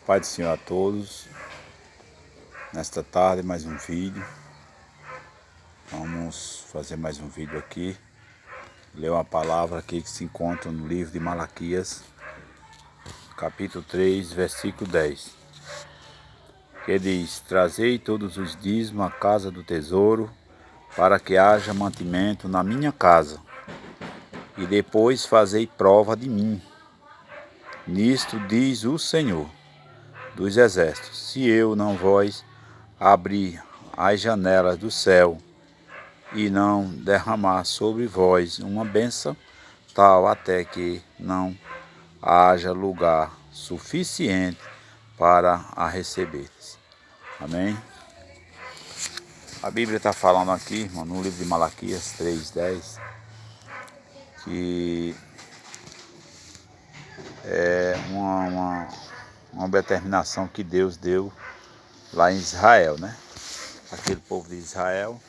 Pai do Senhor a todos. Nesta tarde mais um vídeo. Vamos fazer mais um vídeo aqui. Ler uma palavra aqui que se encontra no livro de Malaquias, capítulo 3, versículo 10. Que diz: Trazei todos os dízimos à casa do tesouro, para que haja mantimento na minha casa, e depois fazei prova de mim. Nisto diz o Senhor dos exércitos: se eu não vos abrir as janelas do céu e não derramar sobre vós uma bênção tal até que não haja lugar suficiente para a receber. Amém? A Bíblia está falando aqui, irmão, no livro de Malaquias 3:10, que é uma determinação que Deus deu lá em Israel, né? Aquele povo de Israel,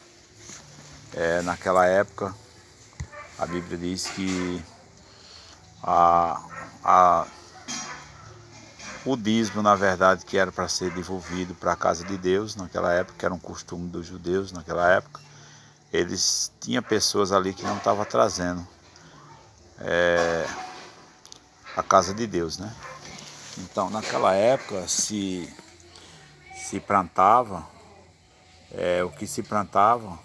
naquela época, a Bíblia diz que o dízimo, na verdade, que era para ser devolvido para a casa de Deus naquela época, que era um costume dos judeus naquela época, eles tinham pessoas ali que não estavam trazendo a casa de Deus, né? Então, naquela época, se plantava, o que se plantava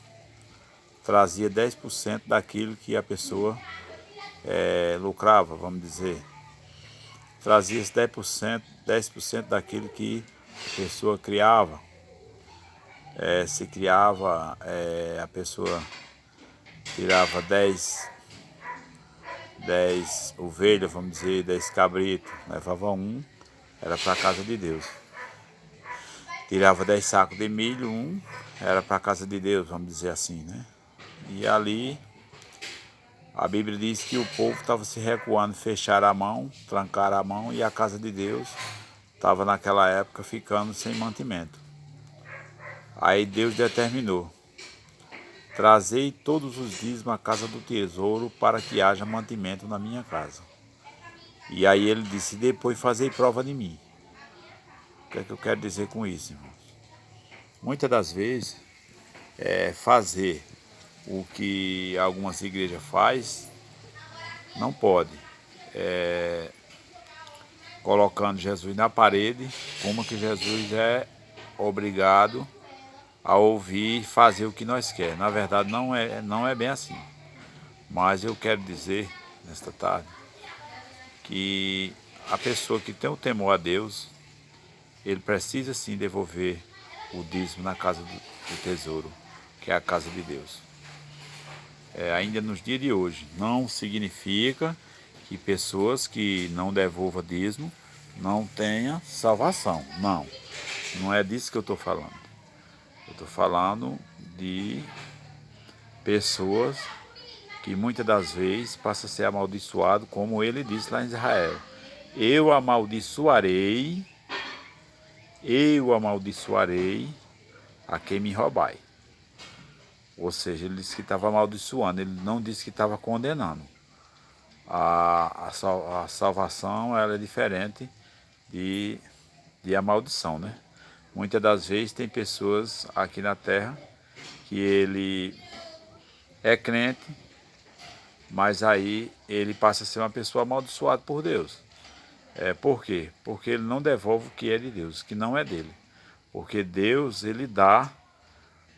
trazia 10% daquilo que a pessoa lucrava, vamos dizer. Trazia 10% daquilo que a pessoa criava. Se criava, a pessoa tirava 10 ovelhas, vamos dizer, 10 cabritos, levava um, era para a casa de Deus. Tirava 10 sacos de milho, era para a casa de Deus, vamos dizer assim, né? E ali, a Bíblia diz que o povo estava se recuando, fecharam a mão, trancaram a mão, e a casa de Deus estava naquela época ficando sem mantimento. Aí Deus determinou: trazei todos os dízimos à casa do tesouro, para que haja mantimento na minha casa. E aí ele disse: depois fazei prova de mim. O que é que eu quero dizer com isso, irmãos? Muitas das vezes, fazer o que algumas igrejas fazem, não pode. Colocando Jesus na parede, como que Jesus é obrigado a ouvir e fazer o que nós queremos. Na verdade, não é bem assim. Mas eu quero dizer, nesta tarde, que a pessoa que tem o temor a Deus, ele precisa sim devolver o dízimo na casa do tesouro, que é a casa de Deus. Ainda nos dias de hoje, não significa que pessoas que não devolvam dízimo não tenham salvação. Não é disso que eu estou falando. Eu estou falando de pessoas que muitas das vezes passam a ser amaldiçoado, como ele disse lá em Israel: eu amaldiçoarei a quem me roubai. Ou seja, ele disse que estava amaldiçoando, ele não disse que estava condenando. A salvação, ela é diferente de a maldição, né? Muitas das vezes tem pessoas aqui na terra que ele é crente, mas aí ele passa a ser uma pessoa amaldiçoada por Deus. Por quê? Porque ele não devolve o que é de Deus, que não é dele. Porque Deus, ele dá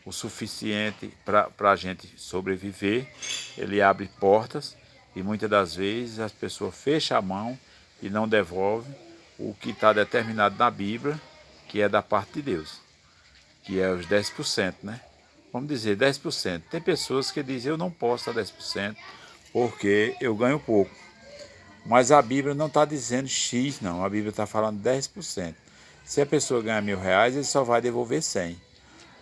o suficiente para a gente sobreviver, ele abre portas, e muitas das vezes as pessoas fecham a mão e não devolvem o que está determinado na Bíblia, que é da parte de Deus, que é os 10%, né? Vamos dizer 10%. Tem pessoas que dizem: eu não posso dar 10% porque eu ganho pouco. Mas a Bíblia não está dizendo X, não. A Bíblia está falando 10%. Se a pessoa ganha R$1.000, ele só vai devolver 100.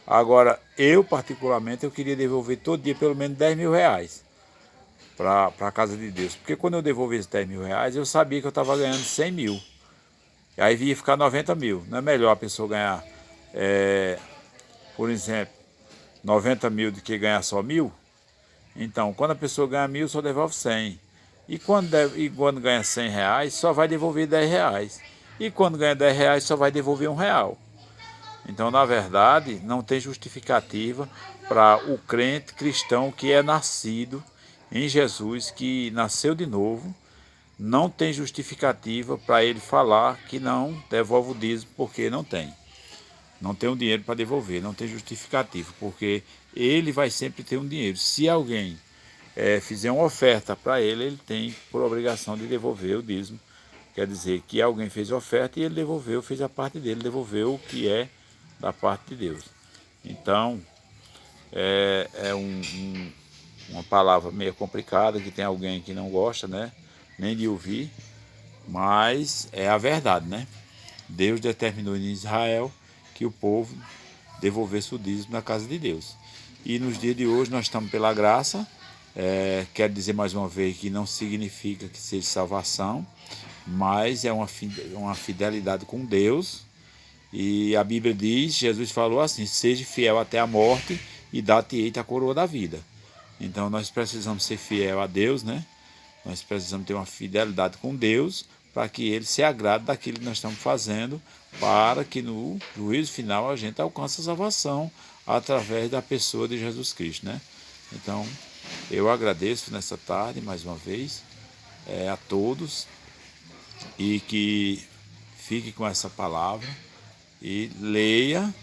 Agora, eu particularmente, eu queria devolver todo dia pelo menos R$10.000 para a casa de Deus. Porque quando eu devolvesse R$10.000, eu sabia que eu estava ganhando 100 mil. E aí ia ficar 90 mil. Não é melhor a pessoa ganhar, por exemplo, 90 mil do que ganhar só 1.000? Então, quando a pessoa ganha 1.000, só devolve 100. E quando ganha R$100, só vai devolver R$10. e quando ganha 10 reais só vai devolver R$ 1. Então, na verdade, não tem justificativa para o crente cristão que é nascido em Jesus, que nasceu de novo, não tem justificativa para ele falar que não devolve o dízimo, porque não tem. Não tem um dinheiro para devolver, não tem justificativa, porque ele vai sempre ter um dinheiro. Se alguém fizer uma oferta para ele, ele tem por obrigação de devolver o dízimo. Quer dizer que alguém fez a oferta e ele devolveu, fez a parte dele, devolveu o que é da parte de Deus. Então, é uma palavra meio complicada, que tem alguém que não gosta, né, nem de ouvir, mas é a verdade, né? Deus determinou em Israel que o povo devolvesse o dízimo na casa de Deus. E nos dias de hoje nós estamos pela graça. Quero dizer mais uma vez que não significa que seja salvação, mas é uma fidelidade com Deus. E a Bíblia diz, Jesus falou assim: seja fiel até a morte e dá-te-ei a coroa da vida. Então nós precisamos ser fiel a Deus, né? Nós precisamos ter uma fidelidade com Deus para que Ele se agrade daquilo que nós estamos fazendo, para que no juízo final a gente alcance a salvação através da pessoa de Jesus Cristo, né? Então, eu agradeço nessa tarde, mais uma vez, a todos, e que fique com essa palavra e leia,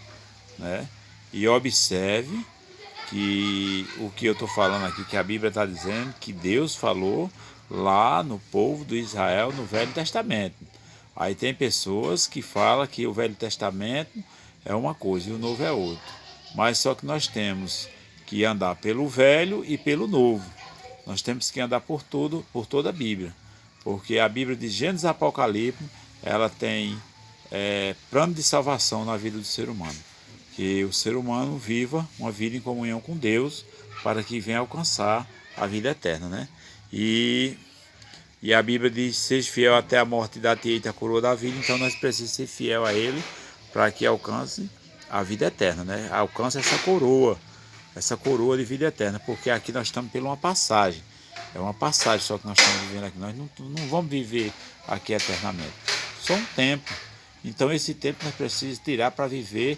né? E observe que o que eu estou falando aqui, que a Bíblia está dizendo, que Deus falou lá no povo do Israel no Velho Testamento. Aí tem pessoas que falam que o Velho Testamento é uma coisa e o Novo é outra. Mas só que nós temos que andar pelo Velho e pelo Novo. Nós temos que andar por toda a Bíblia. Porque a Bíblia de Gênesis a Apocalipse, ela tem plano de salvação na vida do ser humano. Que o ser humano viva uma vida em comunhão com Deus, para que venha alcançar a vida eterna, né? E a Bíblia diz: seja fiel até a morte e dá-te-ei a coroa da vida. Então nós precisamos ser fiel a Ele para que alcance a vida eterna, né? Alcance essa coroa de vida eterna, porque aqui nós estamos por uma passagem. É uma passagem só que nós estamos vivendo aqui. Nós não vamos viver aqui eternamente. Só um tempo. Então esse tempo nós precisamos tirar para viver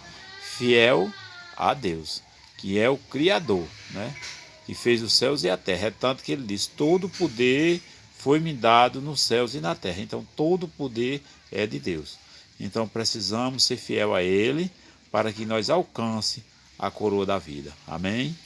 fiel a Deus, que é o Criador, né? Que fez os céus e a terra. É tanto que ele diz: todo poder foi-me dado nos céus e na terra. Então todo poder é de Deus. Então precisamos ser fiel a Ele para que nós alcance a coroa da vida. Amém?